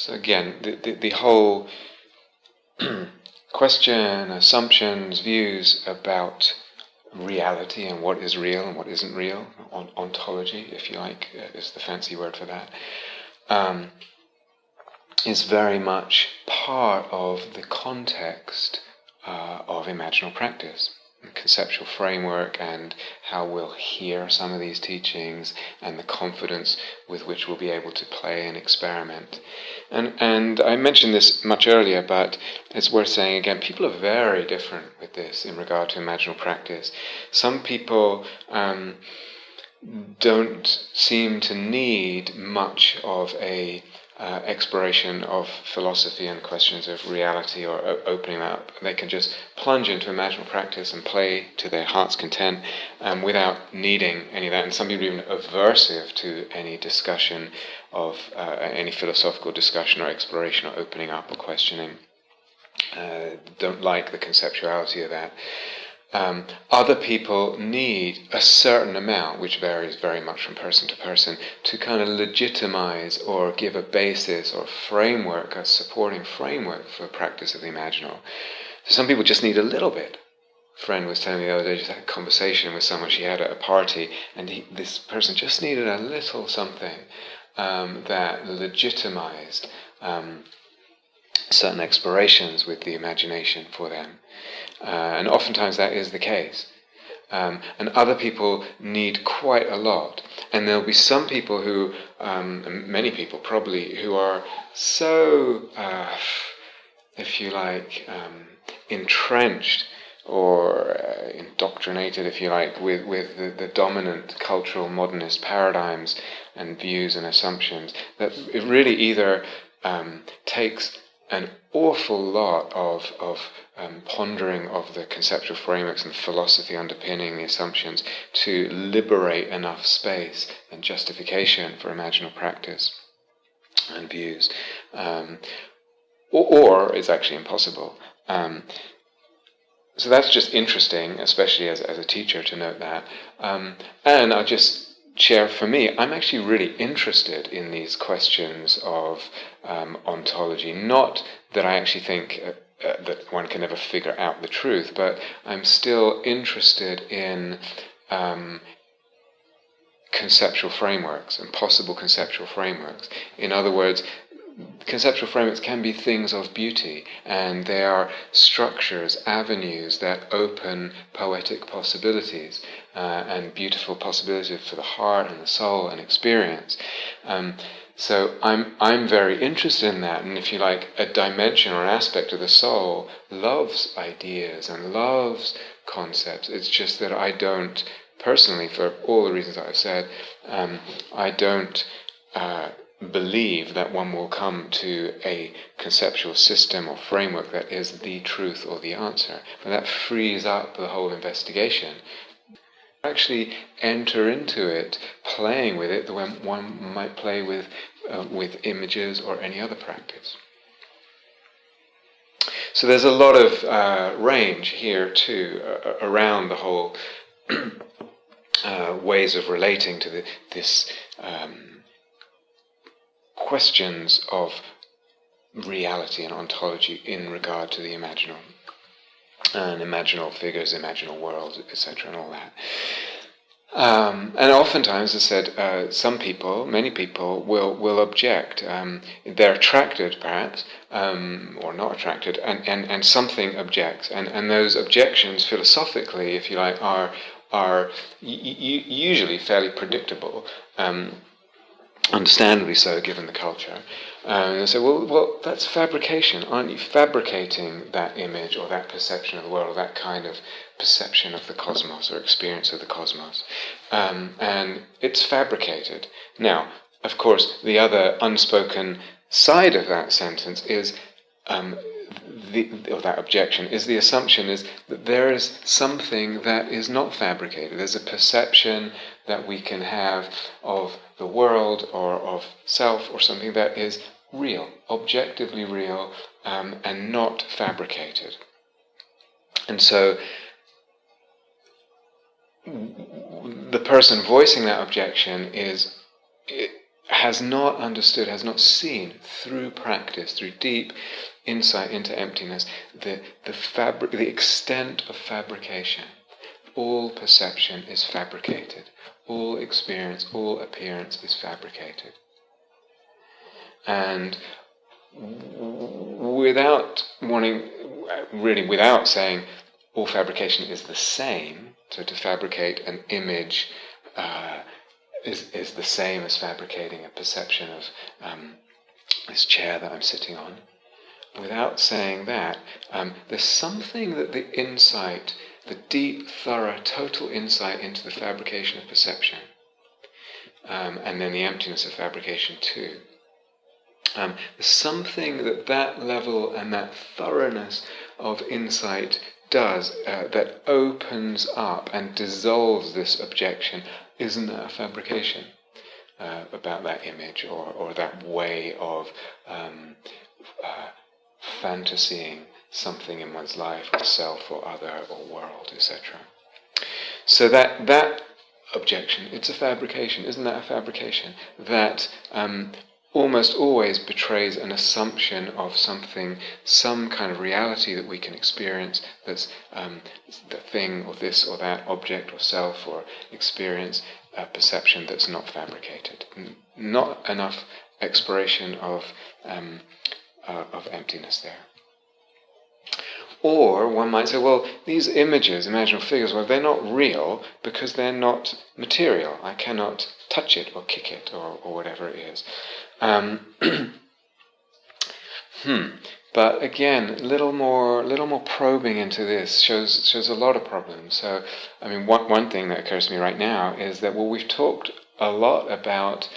So again, the whole question, assumptions, views about reality and what is real and what isn't real, ontology, if you like, is the fancy word for that, is very much part of the context of imaginal practice, conceptual framework, and how we'll hear some of these teachings, and the confidence with which we'll be able to play and experiment. And I mentioned this much earlier, but it's worth saying again, people are very different with this in regard to imaginal practice. Some people don't seem to need much of a exploration of philosophy and questions of reality or opening up. They can just plunge into imaginal practice and play to their heart's content without needing any of that. And some people are even aversive to any discussion of any philosophical discussion or exploration or opening up or questioning. Don't like the conceptuality of that. Other people need a certain amount, which varies very much from person to person, to kind of legitimize or give a basis or framework, a supporting framework for the practice of the imaginal. So some people just need a little bit. A friend was telling me the other day, just had a conversation with someone she had at a party, and this person just needed a little something that legitimized certain explorations with the imagination for them. And oftentimes that is the case. And other people need quite a lot. And there'll be some people who, many people probably, who are so, if you like, entrenched or indoctrinated, if you like, with the dominant cultural modernist paradigms and views and assumptions, that it really either takes an awful lot of pondering of the conceptual frameworks and philosophy underpinning the assumptions to liberate enough space and justification for imaginal practice and views, or it's actually impossible. So that's just interesting, especially as a teacher, to note that. And I'll just share, for me, I'm actually really interested in these questions of ontology. Not that I actually think that one can never figure out the truth, but I'm still interested in conceptual frameworks and possible conceptual frameworks. In other words, conceptual frameworks can be things of beauty, and they are structures, avenues that open poetic possibilities and beautiful possibilities for the heart and the soul and experience. So I'm very interested in that, and if you like, a dimension or an aspect of the soul loves ideas and loves concepts. It's just that I don't, personally, for all the reasons I've said, I don't believe that one will come to a conceptual system or framework that is the truth or the answer. But that frees up the whole investigation. Actually enter into it, playing with it the way one might play with images or any other practice. So there's a lot of range here too around the whole ways of relating to this questions of reality and ontology in regard to the imaginal, and imaginal figures, imaginal worlds, etc., and all that. And oftentimes, as I said, some people, many people, will object. They're attracted, perhaps, or not attracted, and something objects. And those objections, philosophically, if you like, are usually fairly predictable. Understandably so, given the culture. And they say, well, that's fabrication. Aren't you fabricating that image or that perception of the world, or that kind of perception of the cosmos or experience of the cosmos? And it's fabricated. Now, of course, the other unspoken side of that sentence is, or that objection, is the assumption is that there is something that is not fabricated. There's a perception that we can have of the world or of self or something that is real, objectively real, and not fabricated. And so the person voicing that objection has not understood, has not seen through practice, through deep insight into emptiness, the extent of fabrication. All perception is fabricated. All experience, all appearance is fabricated. And without saying all fabrication is the same, so to fabricate an image is the same as fabricating a perception of this chair that I'm sitting on. Without saying that, there's something that the insight, the deep, thorough, total insight into the fabrication of perception, and then the emptiness of fabrication too. There's something that level and that thoroughness of insight does that opens up and dissolves this objection. Isn't that a fabrication about that image or that way of fantasying something in one's life, or self, or other, or world, etc. So that objection, it's a fabrication. Isn't that a fabrication? That almost always betrays an assumption of something, some kind of reality that we can experience that's the thing or this or that object or self or experience, perception that's not fabricated. Not enough exploration of emptiness there. Or one might say, well, these images, imaginal figures, well, they're not real because they're not material. I cannot touch it or kick it or whatever it is. But again, little more probing into this shows a lot of problems. So, I mean, one thing that occurs to me right now is that, well, we've talked a lot about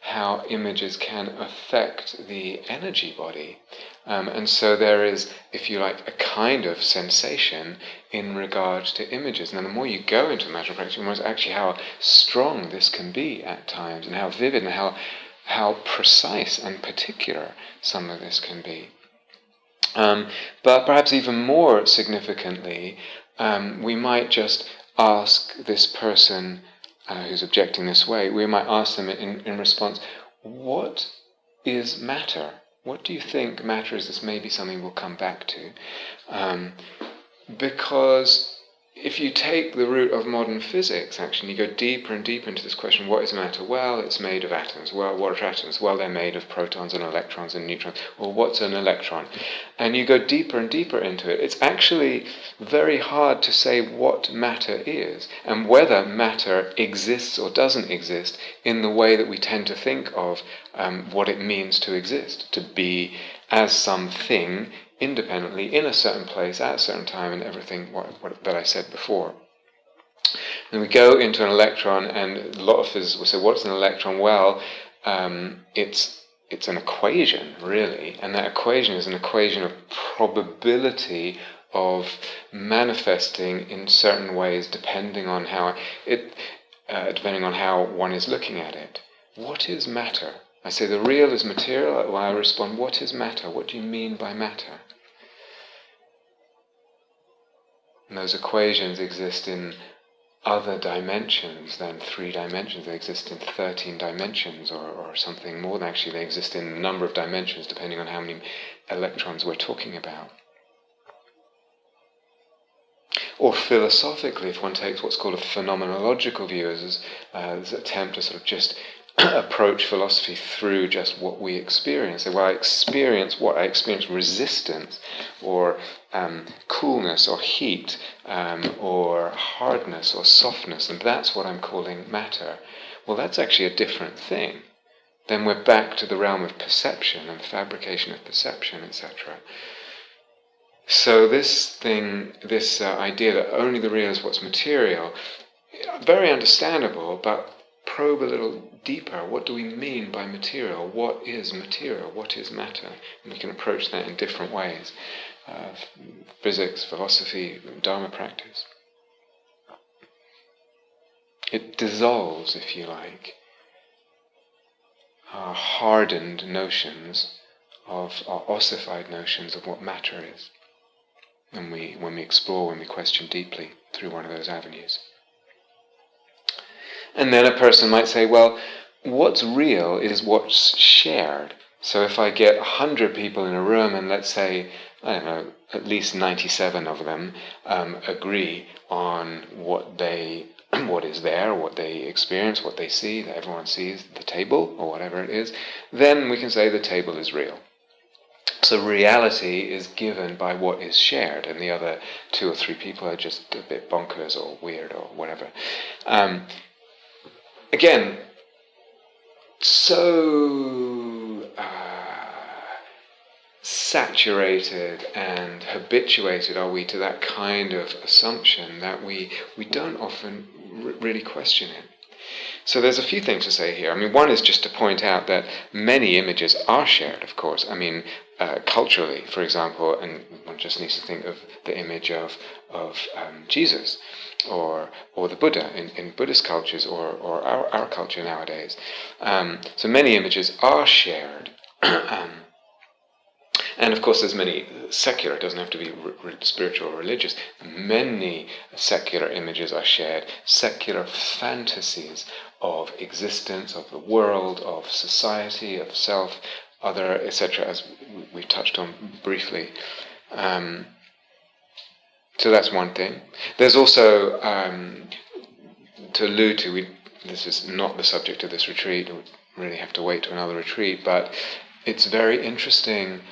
how images can affect the energy body. And so there is, if you like, a kind of sensation in regard to images. Now, the more you go into imaginal practice, you realize actually how strong this can be at times, and how vivid and how precise and particular some of this can be. But perhaps even more significantly, we might just ask this person who's objecting this way, we might ask them in response, what is matter? What do you think matter is? This may be something we'll come back to. Because if you take the route of modern physics, actually, you go deeper and deeper into this question, what is matter? Well, it's made of atoms. Well, what are atoms? Well, they're made of protons and electrons and neutrons. Well, what's an electron? And you go deeper and deeper into it. It's actually very hard to say what matter is, and whether matter exists or doesn't exist in the way that we tend to think of what it means to exist, to be as something independently in a certain place at a certain time, and everything what that I said before. And we go into an electron, and a lot of physicists will say, what's an electron? Well, it's an equation, really, and that equation is an equation of probability of manifesting in certain ways depending on how one is looking at it. What is matter? I say the real is material. Well, I respond, what is matter? What do you mean by matter? And those equations exist in other dimensions than 3 dimensions. They exist in 13 dimensions or something more than actually. They exist in a number of dimensions depending on how many electrons we're talking about. Or philosophically, if one takes what's called a phenomenological view as an attempt to sort of just approach philosophy through just what we experience. So, well, I experience resistance or coolness or heat or hardness or softness, and that's what I'm calling matter. Well, that's actually a different thing. Then we're back to the realm of perception and fabrication of perception, etc. So this idea that only the real is what's material, very understandable, but probe a little deeper. What do we mean by material? What is material? What is matter? And we can approach that in different ways. Physics, philosophy, Dharma practice. It dissolves, if you like, our hardened notions our ossified notions of what matter is. When we explore, when we question deeply through one of those avenues. And then a person might say, well, what's real is what's shared. So if I get 100 people in a room and let's say, I don't know, at least 97 of them agree on what is there, what they experience, what they see, that everyone sees, the table or whatever it is, then we can say the table is real. So reality is given by what is shared, and the other 2 or 3 people are just a bit bonkers or weird or whatever. Again, so saturated and habituated are we to that kind of assumption that we don't often really question it. So there's a few things to say here. I mean, one is just to point out that many images are shared, of course. I mean, culturally, for example, and one just needs to think of the image of Jesus or the Buddha in Buddhist cultures or our culture nowadays. So many images are shared. And of course there's many secular, it doesn't have to be spiritual or religious, many secular images are shared, secular fantasies of existence, of the world, of society, of self, other, etc., as we've touched on briefly. So that's one thing. There's also, to allude to, this is not the subject of this retreat, we really have to wait to another retreat, but it's very interesting,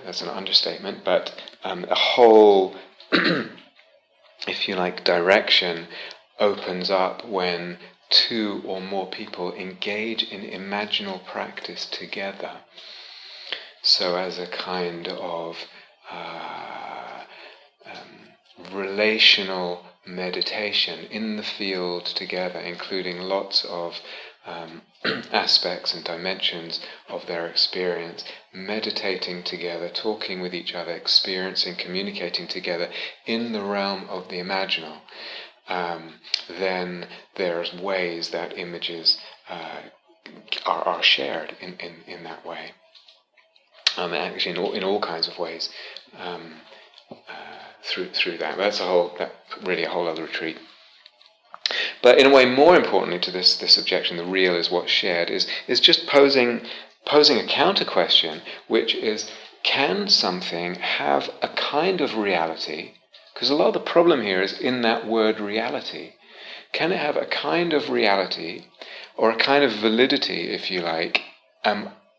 that's an understatement, but a whole, if you like, direction opens up when 2 or more people engage in imaginal practice together. So as a kind of relational meditation in the field together, including lots of aspects and dimensions of their experience, meditating together, talking with each other, experiencing, communicating together in the realm of the imaginal, then there's ways that images are shared in that way. Actually, in all kinds of ways, through that. That's really a whole other retreat. But in a way, more importantly to this objection, the real is what's shared, is just posing a counter question, which is, can something have a kind of reality? Because a lot of the problem here is in that word reality. Can it have a kind of reality, or a kind of validity, if you like,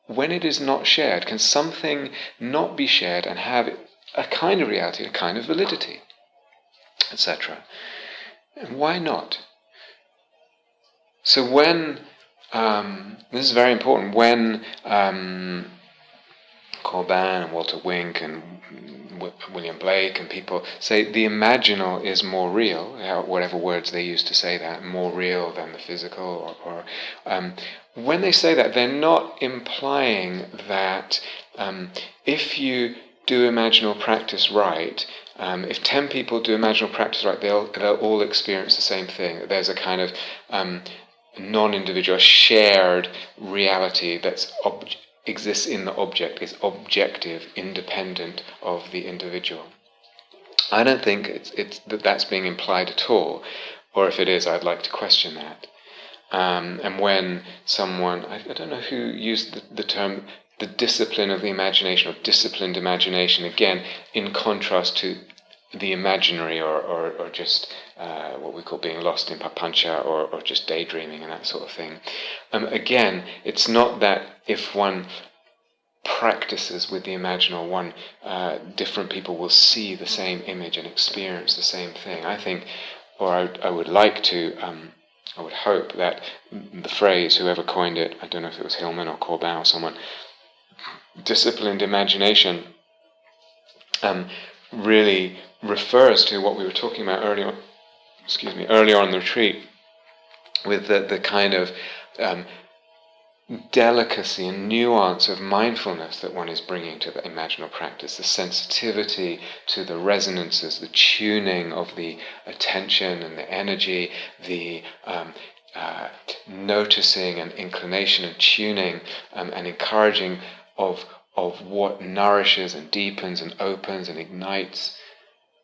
when it is not shared? Can something not be shared and have a kind of reality, a kind of validity, etc.? And why not? So when, this is very important, when Corbin and Walter Wink and William Blake and people say the imaginal is more real, whatever words they use to say that, more real than the physical, or when they say that, they're not implying that if you do imaginal practice right, if 10 people do imaginal practice right, they'll all experience the same thing. There's a kind of non-individual, shared reality that exists in the object, is objective, independent of the individual. I don't think it's that's being implied at all, or if it is, I'd like to question that. And when someone, I don't know who used the term, the discipline of the imagination, or disciplined imagination, again, in contrast to the imaginary, or just what we call being lost in papancha, or just daydreaming and that sort of thing. Again, it's not that if one practices with the imaginal, different people will see the same image and experience the same thing. I think, or I would like to, I would hope that the phrase, whoever coined it, I don't know if it was Hillman or Corbin or someone, disciplined imagination, really refers to what we were talking about earlier on in the retreat, with the kind of delicacy and nuance of mindfulness that one is bringing to the imaginal practice, the sensitivity to the resonances, the tuning of the attention and the energy, the noticing and inclination and tuning and encouraging of what nourishes and deepens and opens and ignites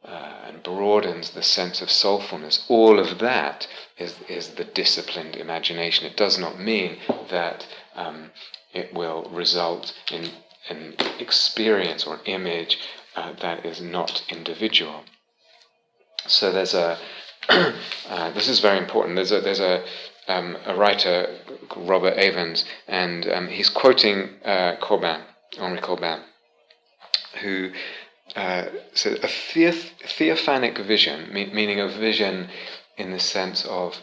and broadens the sense of soulfulness. All of that is the disciplined imagination. It does not mean that it will result in an experience or an image that is not individual. So there's a this is very important. There's a writer called Robert Evans, and he's quoting Henri Corbin, who said a theophanic vision, meaning a vision in the sense of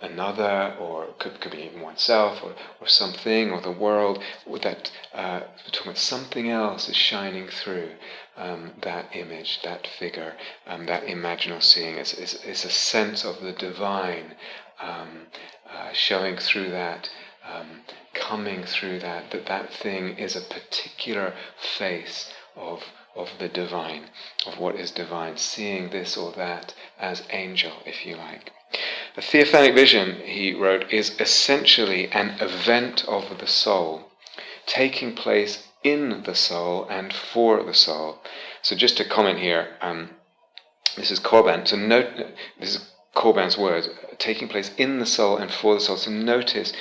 another, or could be even oneself, or something, or the world, that we're talking about something else is shining through that image, that figure, that imaginal seeing. It's a sense of the divine showing through that, coming through that thing is a particular face of the divine, of what is divine, seeing this or that as angel, if you like. A theophanic vision, he wrote, is essentially an event of the soul, taking place in the soul and for the soul. So just to comment here, this is Corbin. So note, this is Corbin's words, taking place in the soul and for the soul. So notice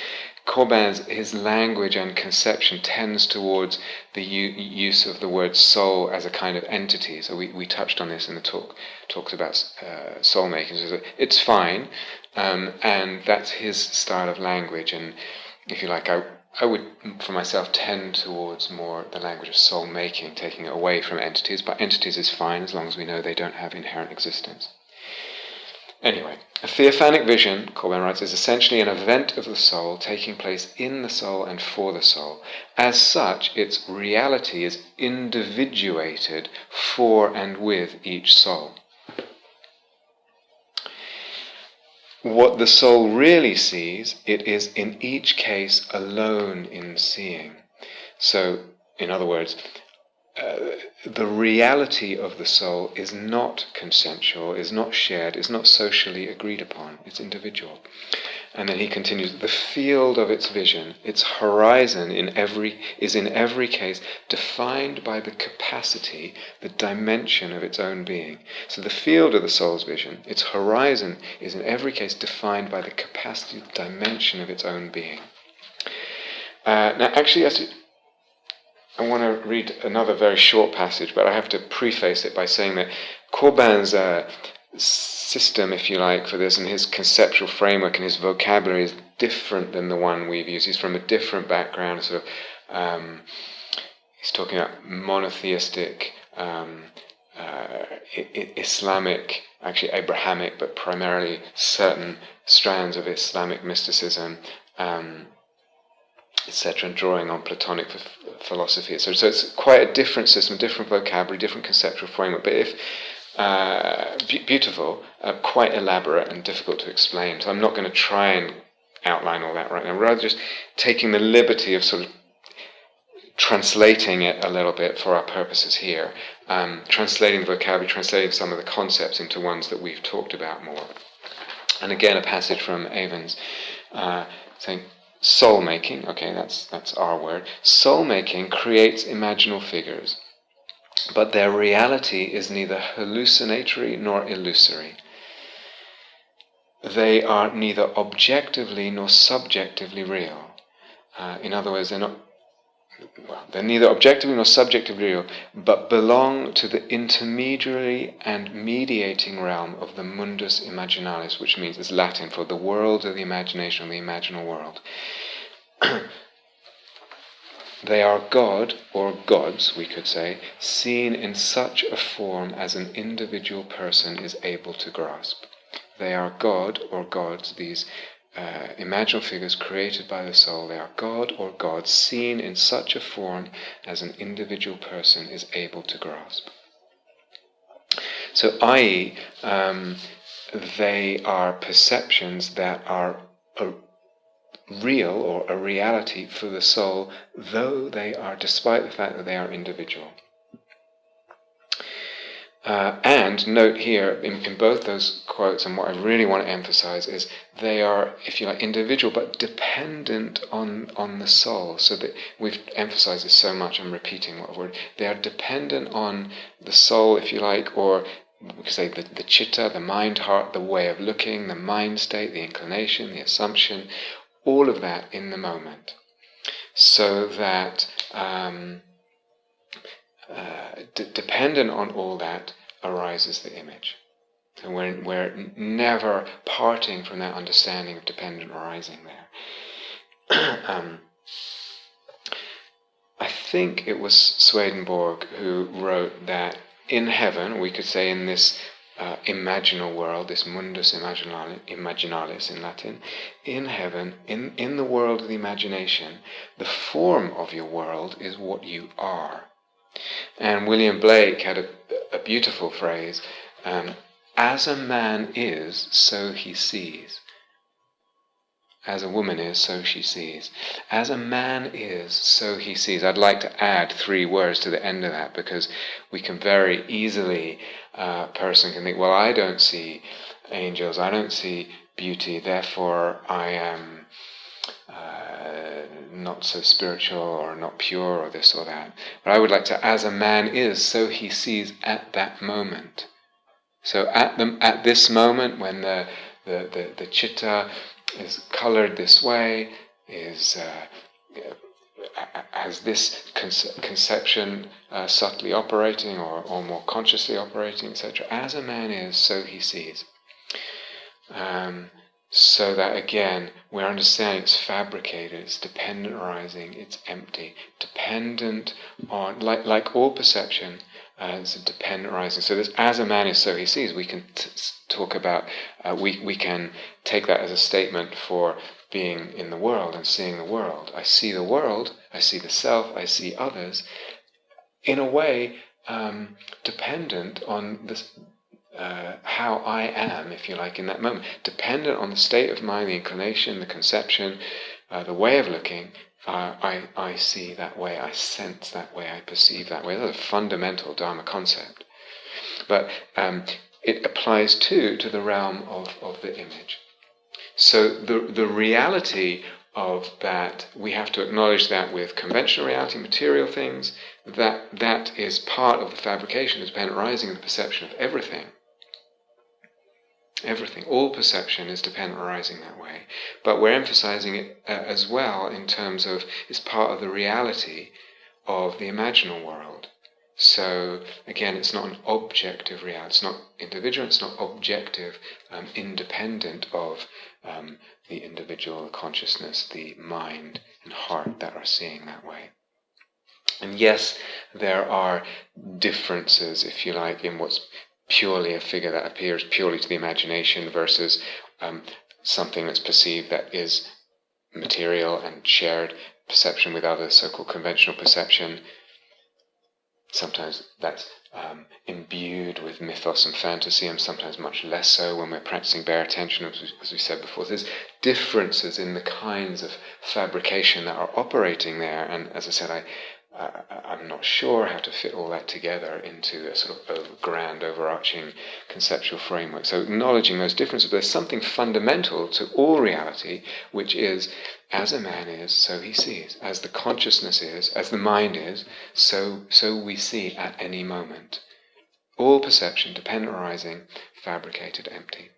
his language and conception tends towards the use of the word soul as a kind of entity. So we touched on this in the talks about soulmaking. So it's fine, and that's his style of language. And if you like, I would, for myself, tend towards more the language of soul-making, taking it away from entities. But entities is fine as long as we know they don't have inherent existence. Anyway, a theophanic vision, Corbin writes, is essentially an event of the soul taking place in the soul and for the soul. As such, its reality is individuated for and with each soul. What the soul really sees, it is in each case alone in seeing. So, in other words, the reality of the soul is not consensual, is not shared, is not socially agreed upon, it's individual. And then he continues, the field of its vision, its horizon is in every case defined by the capacity, the dimension of its own being. So the field of the soul's vision, its horizon, is in every case defined by the capacity, the dimension of its own being. Now actually, I want to read another very short passage, but I have to preface it by saying that Corbin's system, if you like, for this, and his conceptual framework and his vocabulary is different than the one we've used. He's from a different background, sort of. He's talking about monotheistic, Islamic, actually Abrahamic, but primarily certain strands of Islamic mysticism, etc., and drawing on Platonic philosophy. So it's quite a different system, different vocabulary, different conceptual framework, but if beautiful, quite elaborate and difficult to explain. So I'm not going to try and outline all that right now, rather just taking the liberty of sort of translating it a little bit for our purposes here, translating the vocabulary, translating some of the concepts into ones that we've talked about more. And again, a passage from Evans saying, soul-making, okay, that's our word. Soul-making creates imaginal figures, but their reality is neither hallucinatory nor illusory. They are neither objectively nor subjectively real. In other words, they're neither objectively nor subjectively real, but belong to the intermediary and mediating realm of the mundus imaginalis, which means, it's Latin for the world of the imagination, or the imaginal world. They are God, or gods, we could say, seen in such a form as an individual person is able to grasp. They are God, or gods, these imaginal figures created by the soul. They are God or gods seen in such a form as an individual person is able to grasp. So, i.e., they are perceptions that are real or a reality for the soul, though they are, despite the fact that they are individual. And note here, in both those quotes, and what I really want to emphasize is they are, if you like, individual, but dependent on the soul. So that we've emphasized this so much, I'm repeating what word. They are dependent on the soul, if you like, or we could say the chitta, the mind, heart, the way of looking, the mind state, the inclination, the assumption, all of that in the moment, so that dependent on all that arises the image. And we're never parting from that understanding of dependent arising there. I think it was Swedenborg who wrote that in heaven, we could say in this imaginal world, this mundus imaginalis in Latin, in heaven, in the world of the imagination, the form of your world is what you are. And William Blake had a beautiful phrase, as a man is, so he sees. As a woman is, so she sees. As a man is, so he sees. I'd like to add 3 words to the end of that, because we can very easily, a person can think, well, I don't see angels, I don't see beauty, therefore I am not so spiritual or not pure or this or that. But I would like to, as a man is, so he sees at that moment. So at this moment when the chitta is coloured this way, has this conception subtly operating or more consciously operating, etc. As a man is, so he sees. So that again, we're understanding it's fabricated, it's dependent arising, it's empty, dependent on, like all perception, it's a dependent arising. So this, as a man is, so he sees. We can talk about, we can take that as a statement for being in the world and seeing the world. I see the world, I see the self, I see others, in a way dependent on this. How I am, if you like, in that moment, dependent on the state of mind, the inclination, the conception, the way of looking. I see that way, I sense that way, I perceive that way. That's a fundamental Dharma concept. But it applies too to the realm of the image. So the reality of that, we have to acknowledge that with conventional reality, material things, that is part of the fabrication, the dependent arising of the perception of everything. Everything, all perception is dependent arising that way. But we're emphasizing it as well in terms of it's part of the reality of the imaginal world. So again, it's not an objective reality, it's not individual, it's not objective, independent of the individual, the consciousness, the mind and heart that are seeing that way. And yes, there are differences, if you like, in what's purely a figure that appears purely to the imagination versus something that's perceived that is material and shared perception with others, so-called conventional perception. Sometimes that's imbued with mythos and fantasy, and sometimes much less so when we're practicing bare attention, as we said before. There's differences in the kinds of fabrication that are operating there, and as I said, I'm not sure how to fit all that together into a sort of grand, overarching conceptual framework. So acknowledging those differences, but there's something fundamental to all reality, which is, as a man is, so he sees. As the consciousness is, as the mind is, so we see at any moment. All perception, dependent arising, fabricated, empty.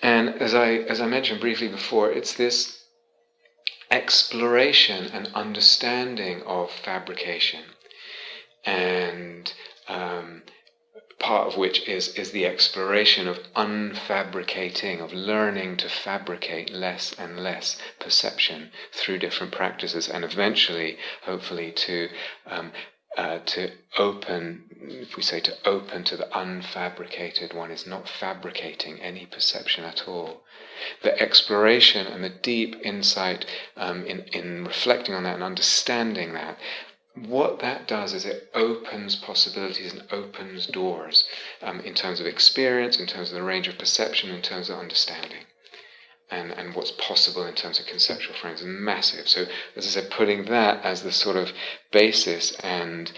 And as I mentioned briefly before, it's this exploration and understanding of fabrication, and part of which is the exploration of unfabricating, of learning to fabricate less and less perception through different practices, and eventually, hopefully, to open, if we say to open to the unfabricated, one is not fabricating any perception at all. The exploration and the deep insight in reflecting on that and understanding that, what that does is it opens possibilities and opens doors in terms of experience, in terms of the range of perception, in terms of understanding. And what's possible in terms of conceptual frames is massive. So, as I said, putting that as the sort of basis and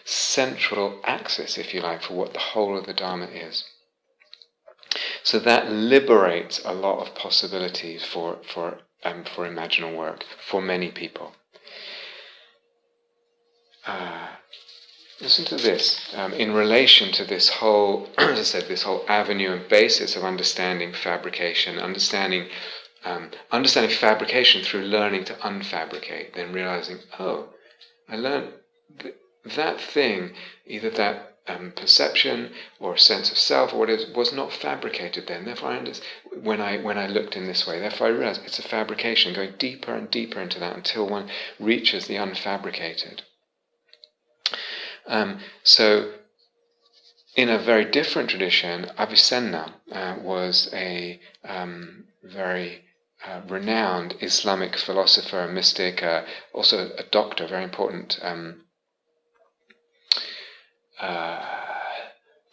central axis, if you like, for what the whole of the Dharma is. So that liberates a lot of possibilities for imaginal work for many people. listen to this, in relation to this whole, as I said, this whole avenue and basis of understanding fabrication, understanding fabrication through learning to unfabricate, then realizing, oh, I learned that thing, either that perception or sense of self or whatever, was not fabricated then. Therefore, when I looked in this way, therefore I realized it's a fabrication, going deeper and deeper into that until one reaches the unfabricated. So, in a very different tradition, Avicenna was a very renowned Islamic philosopher, mystic, also a doctor, very important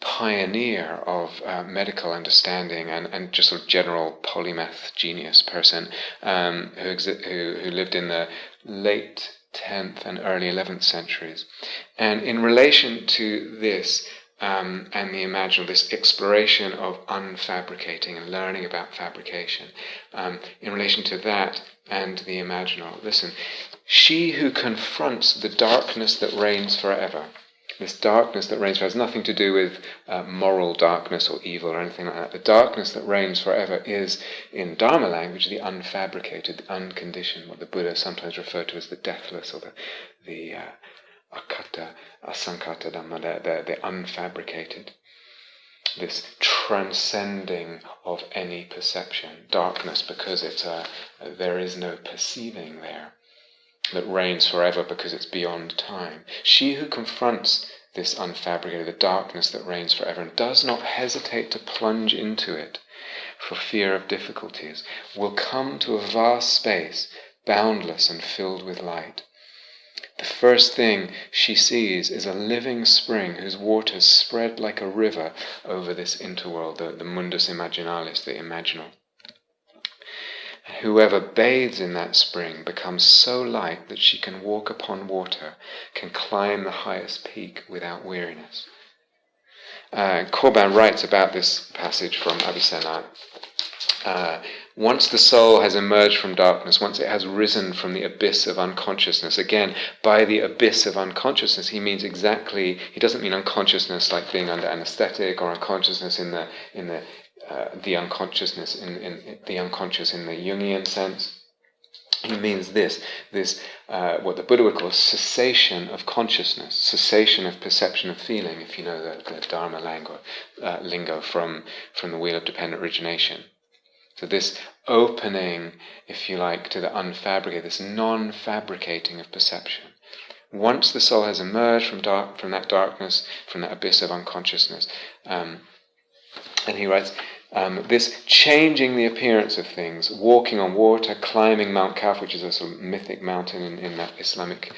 pioneer of medical understanding and just sort of general polymath genius person who lived in the late 10th and early 11th centuries. And in relation to this and the Imaginal, this exploration of unfabricating and learning about fabrication, in relation to that and the Imaginal, listen, she who confronts the darkness that reigns forever, this darkness that reigns forever has nothing to do with moral darkness or evil or anything like that. The darkness that reigns forever is, in Dharma language, the unfabricated, the unconditioned, what the Buddha sometimes referred to as the deathless or the akata, asankata dhamma, the unfabricated. This transcending of any perception. Darkness because there is no perceiving there. That reigns forever because it's beyond time. She who confronts this unfabricated, the darkness that reigns forever, and does not hesitate to plunge into it for fear of difficulties, will come to a vast space, boundless and filled with light. The first thing she sees is a living spring whose waters spread like a river over this interworld, the mundus imaginalis, the imaginal. Whoever bathes in that spring becomes so light that she can walk upon water, can climb the highest peak without weariness. Corban writes about this passage from Avicenna. Once the soul has emerged from darkness, once it has risen from the abyss of unconsciousness, again, by the abyss of unconsciousness, he doesn't mean unconsciousnness like being under anesthetic or unconsciousness in the unconsciousness in the unconscious in the Jungian sense. He means this what the Buddha would call cessation of consciousness, cessation of perception of feeling, if you know the Dharma lingo from the Wheel of Dependent Origination. So this opening, if you like, to the unfabricated, this non-fabricating of perception. Once the soul has emerged from that darkness, from that abyss of unconsciousness, and he writes, this changing the appearance of things, walking on water, climbing Mount Kaf, which is a sort of mythic mountain in that Islamic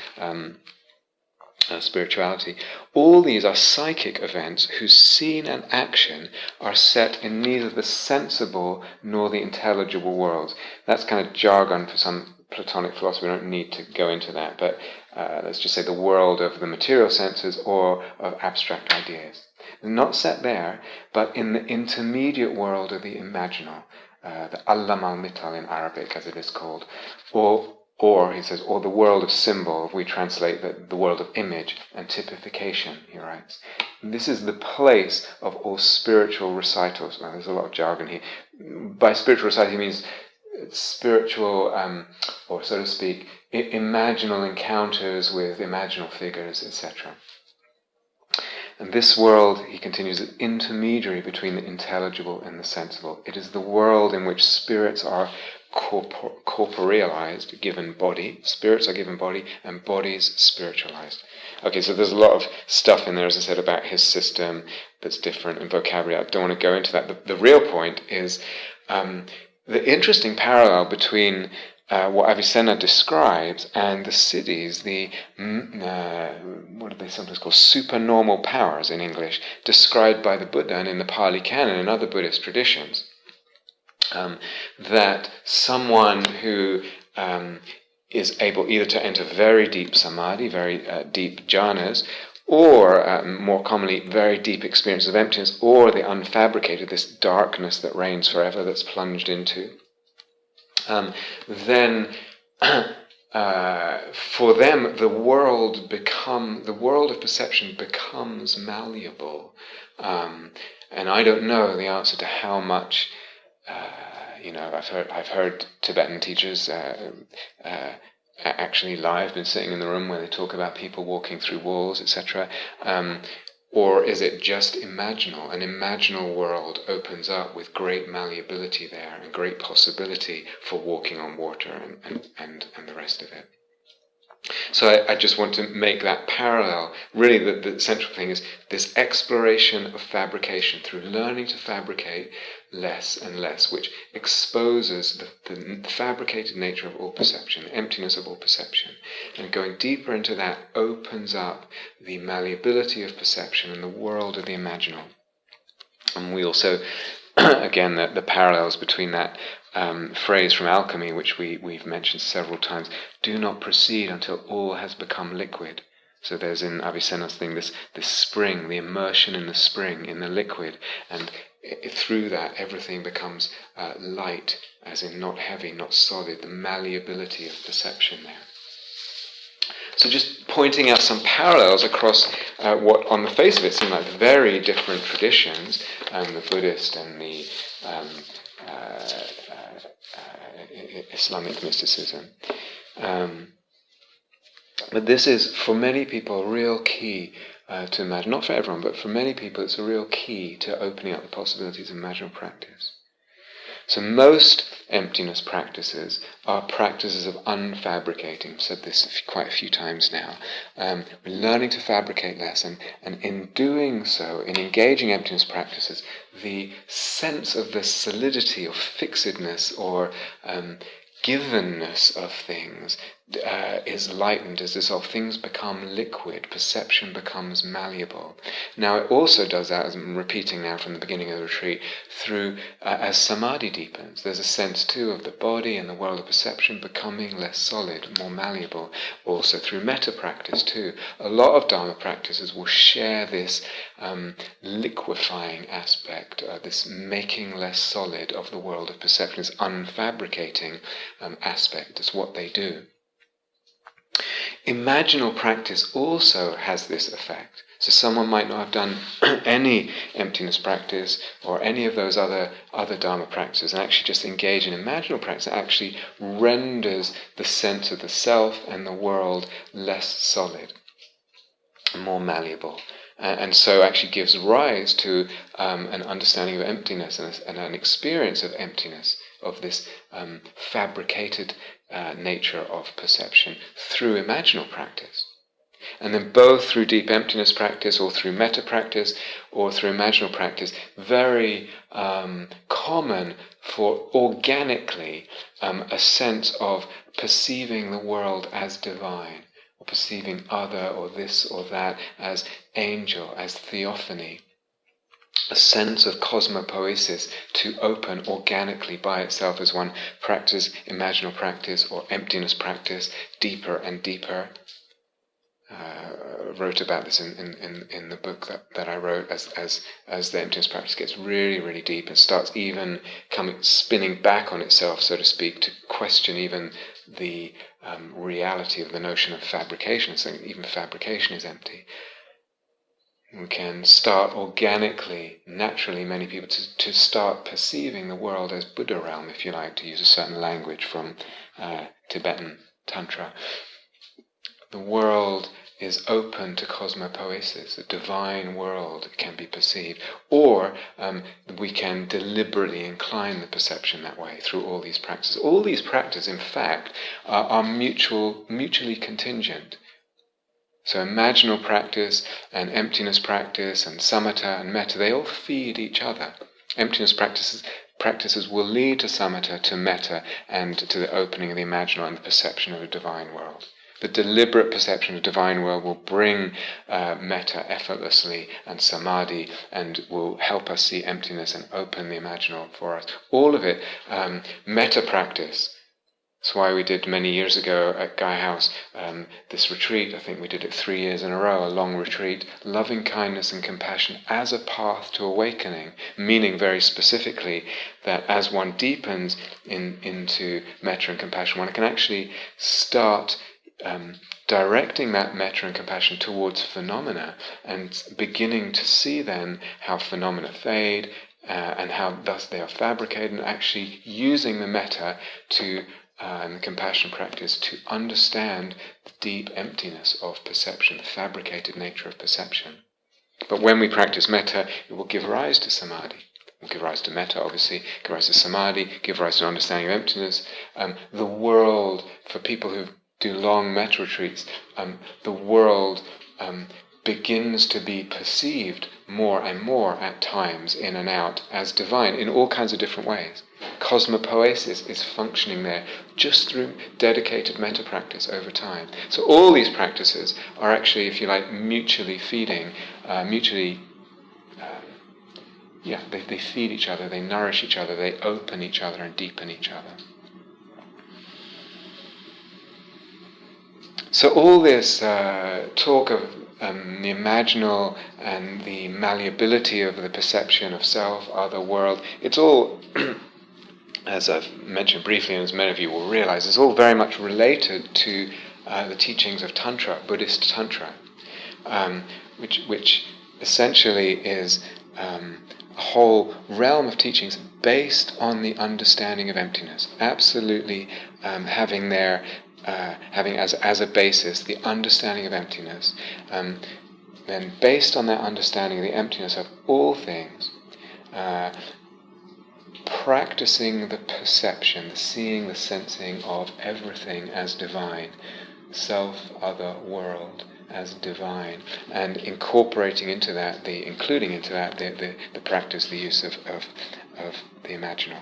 spirituality, all these are psychic events whose scene and action are set in neither the sensible nor the intelligible worlds. That's kind of jargon for some Platonic philosophy. We don't need to go into that, but let's just say the world of the material senses or of abstract ideas. Not set there, but in the intermediate world of the imaginal, the Allam al-Mital in Arabic, as it is called, or he says, or the world of symbol, if we translate the world of image and typification, he writes. And this is the place of all spiritual recitals. Now, there's a lot of jargon here. By spiritual recital, he means spiritual, or so to speak, imaginal encounters with imaginal figures, etc. And this world, he continues, is intermediary between the intelligible and the sensible. It is the world in which spirits are corporealized, given body. Spirits are given body, and bodies spiritualized. Okay, so there's a lot of stuff in there, as I said, about his system that's different in vocabulary. I don't want to go into that. The real point is the interesting parallel between what Avicenna describes and the siddhis, what do they sometimes call supernormal powers in English, described by the Buddha and in the Pali Canon and other Buddhist traditions. That someone who is able either to enter very deep samadhi, very deep jhanas, or more commonly very deep experience of emptiness, or the unfabricated, this darkness that reigns forever, that's plunged into, then for them, the world of perception becomes malleable, and I don't know the answer to how much. I've heard Tibetan teachers actually live, been sitting in the room where they talk about people walking through walls, etc. Or is it just imaginal? An imaginal world opens up with great malleability there and great possibility for walking on water and the rest of it. So I just want to make that parallel. Really, the central thing is this exploration of fabrication through learning to fabricate less and less, which exposes the fabricated nature of all perception, the emptiness of all perception. And going deeper into that opens up the malleability of perception and the world of the imaginal. And we also, again, the parallels between that phrase from alchemy, which we've mentioned several times, do not proceed until all has become liquid. So there's in Avicenna's thing this spring, the immersion in the spring, in the liquid, and through that everything becomes light, as in not heavy, not solid, the malleability of perception there. So just pointing out some parallels across what on the face of it seem like very different traditions, the Buddhist and the Islamic mysticism. But this is, for many people, a real key to imagine. Not for everyone, but for many people it's a real key to opening up the possibilities of imaginal practice. So most emptiness practices are practices of unfabricating. I've said this quite a few times now. We're learning to fabricate less, and in doing so, in engaging emptiness practices, the sense of the solidity or fixedness or givenness of things is lightened, is dissolved. Things become liquid, perception becomes malleable. Now it also does that, as I'm repeating now from the beginning of the retreat, through as samadhi deepens. There's a sense too of the body and the world of perception becoming less solid, more malleable. Also through metta practice too. A lot of Dharma practices will share this liquefying aspect, this making less solid of the world of perception, this unfabricating aspect. It's what they do. Imaginal practice also has this effect. So someone might not have done any emptiness practice or any of those other Dharma practices and actually just engage in imaginal practice. It actually renders the sense of the self and the world less solid, more malleable. And so actually gives rise to an understanding of emptiness and an experience of emptiness, of this fabricated nature of perception through imaginal practice. And then both through deep emptiness practice or through metta practice or through imaginal practice, very common for organically a sense of perceiving the world as divine, or perceiving other or this or that as angel, as theophany. A sense of cosmopoesis to open organically by itself as one practices imaginal practice or emptiness practice deeper and deeper. Wrote about this in the book that I wrote as the emptiness practice gets really, really deep and starts even spinning back on itself, so to speak, to question even the reality of the notion of fabrication, saying even fabrication is empty. We can start organically, naturally, many people, to start perceiving the world as Buddha realm, if you like, to use a certain language from Tibetan Tantra. The world is open to cosmopoesis, a divine world can be perceived. Or we can deliberately incline the perception that way through all these practices. All these practices, in fact, are mutually contingent. So imaginal practice and emptiness practice and samatha and metta, they all feed each other. Emptiness practices will lead to samatha, to metta, and to the opening of the imaginal and the perception of a divine world. The deliberate perception of a divine world will bring metta effortlessly and samadhi, and will help us see emptiness and open the imaginal for us. All of it, metta practice, That's why we did many years ago at Gaia House this retreat. I think we did it 3 years in a row, a long retreat. Loving kindness and compassion as a path to awakening, meaning very specifically that as one deepens into metta and compassion, one can actually start directing that metta and compassion towards phenomena and beginning to see then how phenomena fade and how thus they are fabricated, and actually using the metta to and the compassion practice to understand the deep emptiness of perception, the fabricated nature of perception. But when we practice metta, it will give rise to samadhi. It will give rise to metta, obviously, give rise to samadhi, give rise to an understanding of emptiness. The world, for people who do long metta retreats, the world begins to be perceived more and more at times, in and out, as divine in all kinds of different ways. Cosmopoesis is functioning there just through dedicated metta practice over time. So all these practices are actually, if you like, mutually feeding, they feed each other, they nourish each other, they open each other and deepen each other. So all this talk of the imaginal and the malleability of the perception of self, other, world, it's all, as I've mentioned briefly, and as many of you will realize, it's all very much related to the teachings of Tantra, Buddhist Tantra, which essentially is a whole realm of teachings based on the understanding of emptiness, absolutely having as a basis the understanding of emptiness, then based on that understanding of the emptiness of all things, practicing the perception, the seeing, the sensing of everything as divine, self, other, world as divine, and including into that the practice, the use of the imaginal.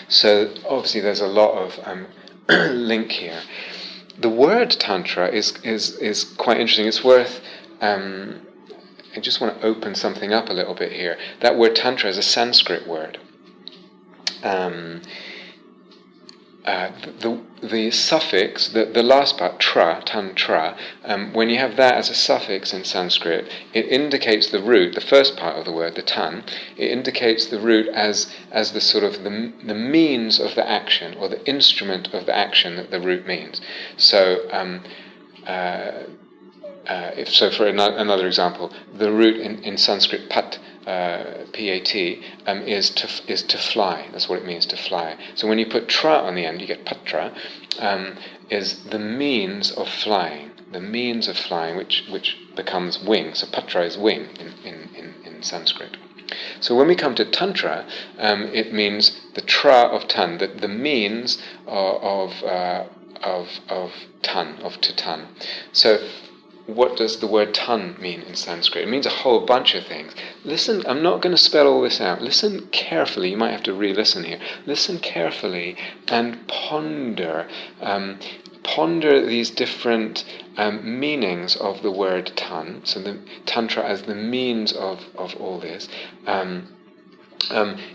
So obviously there's a lot of link here. The word tantra is quite interesting. It's worth. I just want to open something up a little bit here. That word tantra is a Sanskrit word. The suffix, the last part, tra, tantra, when you have that as a suffix in Sanskrit, it indicates the root, the first part of the word, the tan, it indicates the root as the sort of the means of the action, or the instrument of the action that the root means. So, for another example, the root in Sanskrit pat, P-A-T, is to fly. That's what it means, to fly. So when you put tra on the end, you get patra, is the means of flying. The means of flying, which becomes wing. So patra is wing in Sanskrit. So when we come to tantra, it means the tra of tan, the means of tan, of to tan. So what does the word tan mean in Sanskrit? It means a whole bunch of things. Listen, I'm not going to spell all this out. Listen carefully. You might have to re-listen here. Listen carefully and ponder. Ponder these different meanings of the word tan. So the tantra as the means of all this.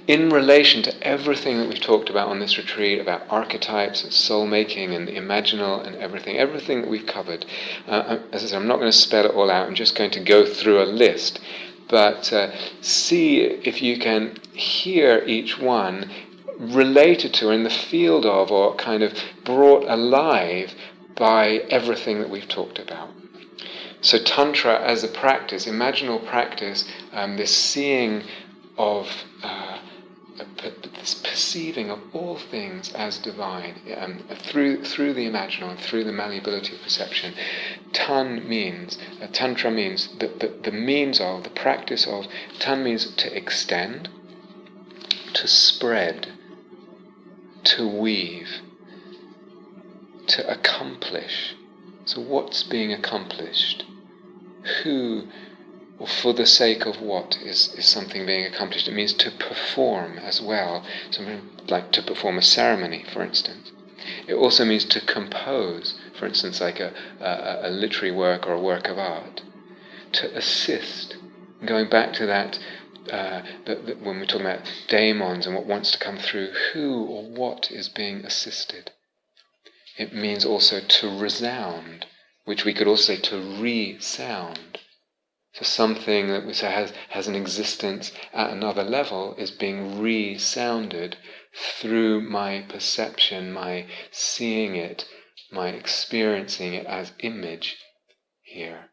In relation to everything that we've talked about on this retreat, about archetypes and soul-making and the imaginal and everything that we've covered. As I said, I'm not going to spell it all out, I'm just going to go through a list. But see if you can hear each one related to, or in the field of, or kind of brought alive by everything that we've talked about. So Tantra as a practice, imaginal practice, this seeing of this perceiving of all things as divine through the imaginal and through the malleability of perception. Tantra means the means of, the practice of. Tan means to extend, to spread, to weave, to accomplish. So what's being accomplished? Who, or for the sake of what is something being accomplished? It means to perform as well, something like to perform a ceremony, for instance. It also means to compose, for instance, like a literary work or a work of art. To assist, going back to that when we're talking about daemons and what wants to come through, who or what is being assisted. It means also to resound, which we could also say to resound. So something that we say has an existence at another level is being resounded through my perception, my seeing it, my experiencing it as image here.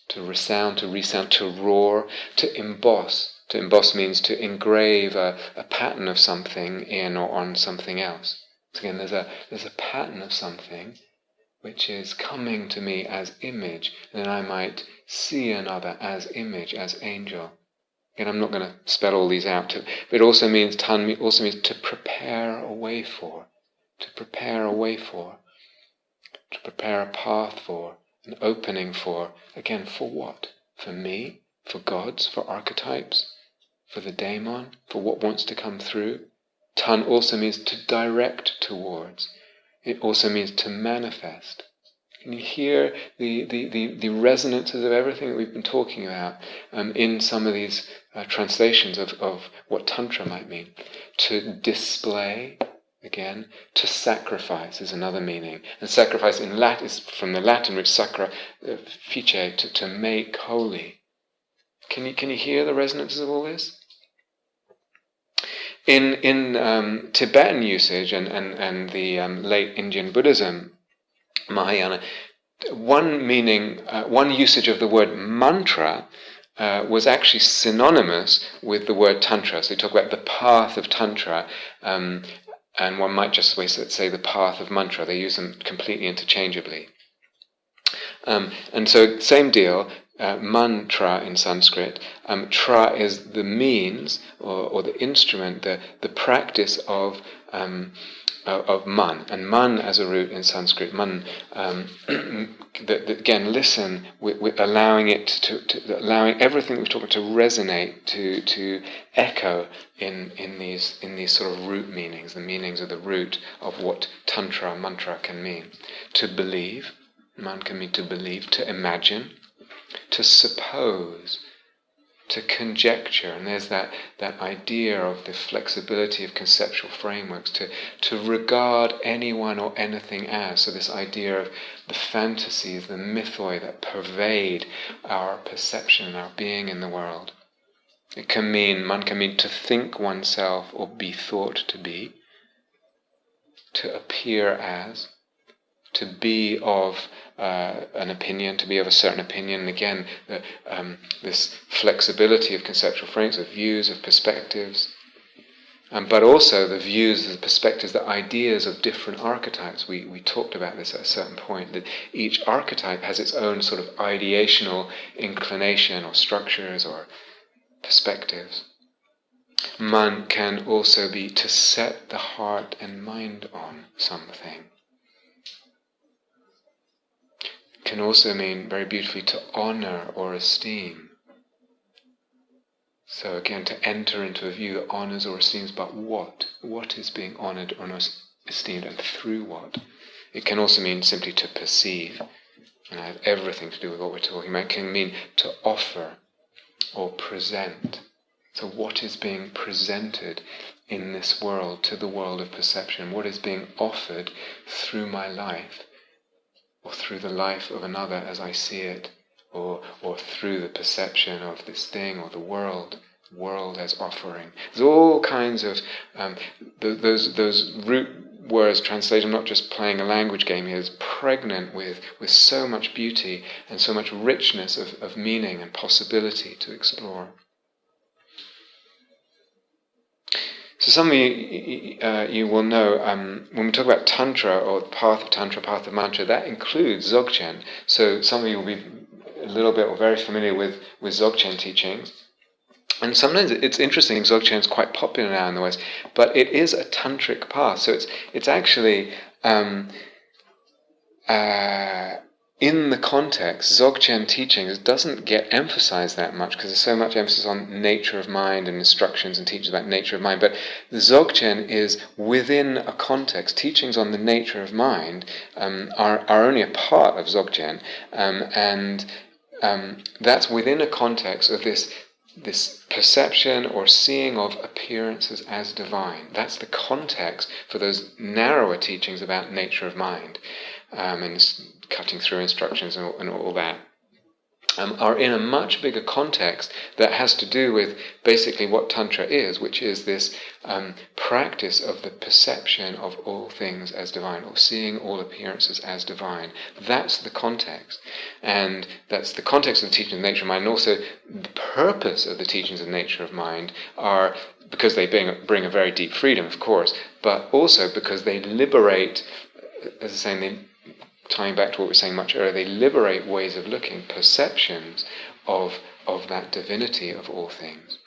To resound, to roar, to emboss. To emboss means to engrave a pattern of something in or on something else. So again, there's a pattern of something which is coming to me as image, and then I might see another as image, as angel. Again, I'm not going to spell all these out, but it also means to prepare a way for, to prepare a way for, to prepare a path for, an opening for. Again, for what? For me? For gods? For archetypes? For the daemon? For what wants to come through? Tan also means to direct towards. It also means to manifest. Can you hear the resonances of everything that we've been talking about in some of these translations of what Tantra might mean? To display, again, to sacrifice is another meaning. And sacrifice in Latin is from the Latin root sacra, fice, to make holy. Can you hear the resonances of all this? In Tibetan usage and the late Indian Buddhism, Mahayana, one usage of the word mantra was actually synonymous with the word tantra. So you talk about the path of tantra, and one might just say the path of mantra. They use them completely interchangeably. And so same deal. Mantra in Sanskrit, tra is the means or the instrument, the practice of man, and man as a root in Sanskrit, man, again, listen, with allowing it to allowing everything we've talked about to resonate, to echo in these sort of root meanings, the meanings of the root of what tantra, mantra can mean. To believe, man can mean to believe, to imagine, to suppose, to conjecture, and there's that idea of the flexibility of conceptual frameworks, to regard anyone or anything as. So this idea of the fantasies, the mythoi that pervade our perception and our being in the world. It can mean, one can mean to think oneself or be thought to be, to appear as, to be of an opinion, to be of a certain opinion. And again, this flexibility of conceptual frames, of views, of perspectives, but also the views, the perspectives, the ideas of different archetypes. We talked about this at a certain point, that each archetype has its own sort of ideational inclination or structures or perspectives. Man can also be to set the heart and mind on something. Can also mean very beautifully to honor or esteem. So again, to enter into a view that honors or esteems, but what? What is being honored or esteemed, and through what? It can also mean simply to perceive, and have everything to do with what we're talking about. It can mean to offer or present. So what is being presented in this world to the world of perception? What is being offered through my life? Or through the life of another as I see it, or through the perception of this thing or the world as offering. There's all kinds of those root words translated. I'm not just playing a language game here. It's pregnant with so much beauty and so much richness of meaning and possibility to explore. So some of you will know, when we talk about Tantra, or path of Tantra, path of Mantra, that includes Dzogchen. So some of you will be a little bit or very familiar with Dzogchen teachings. And sometimes it's interesting, Dzogchen is quite popular now in the West, but it is a tantric path. So it's actually, in the context, Dzogchen teachings doesn't get emphasized that much because there's so much emphasis on nature of mind and instructions and teachings about nature of mind. But the Dzogchen is within a context. Teachings on the nature of mind are only a part of Dzogchen, and that's within a context of this this perception or seeing of appearances as divine. That's the context for those narrower teachings about nature of mind, and cutting through instructions and all that. Are in a much bigger context that has to do with basically what Tantra is, which is this practice of the perception of all things as divine, or seeing all appearances as divine. That's the context. And that's the context of the teachings of nature of mind, and also the purpose of the teachings of nature of mind are because they bring a very deep freedom, of course, but also because they liberate, as I was saying, tying back to what we were saying much earlier, they liberate ways of looking, perceptions of that divinity of all things.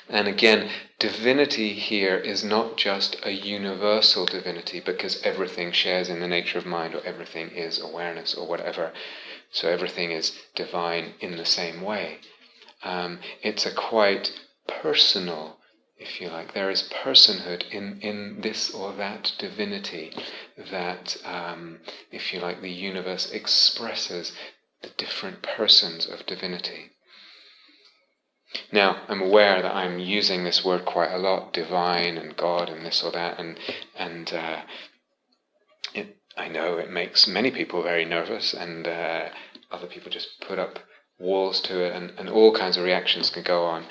And again, divinity here is not just a universal divinity because everything shares in the nature of mind, or everything is awareness, or whatever. So everything is divine in the same way. It's a quite personal, if you like. There is personhood in this or that divinity that, if you like, the universe expresses the different persons of divinity. Now, I'm aware that I'm using this word quite a lot, divine and God and this or that, and I know it makes many people very nervous, and other people just put up walls to it, and all kinds of reactions can go on.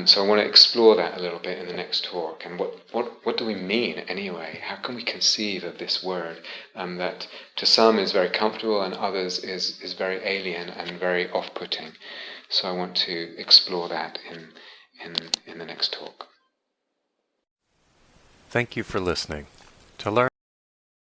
So I want to explore that a little bit in the next talk. And what do we mean anyway? How can we conceive of this word that to some is very comfortable and others is very alien and very off-putting? So I want to explore that in the next talk. Thank you for listening. To learn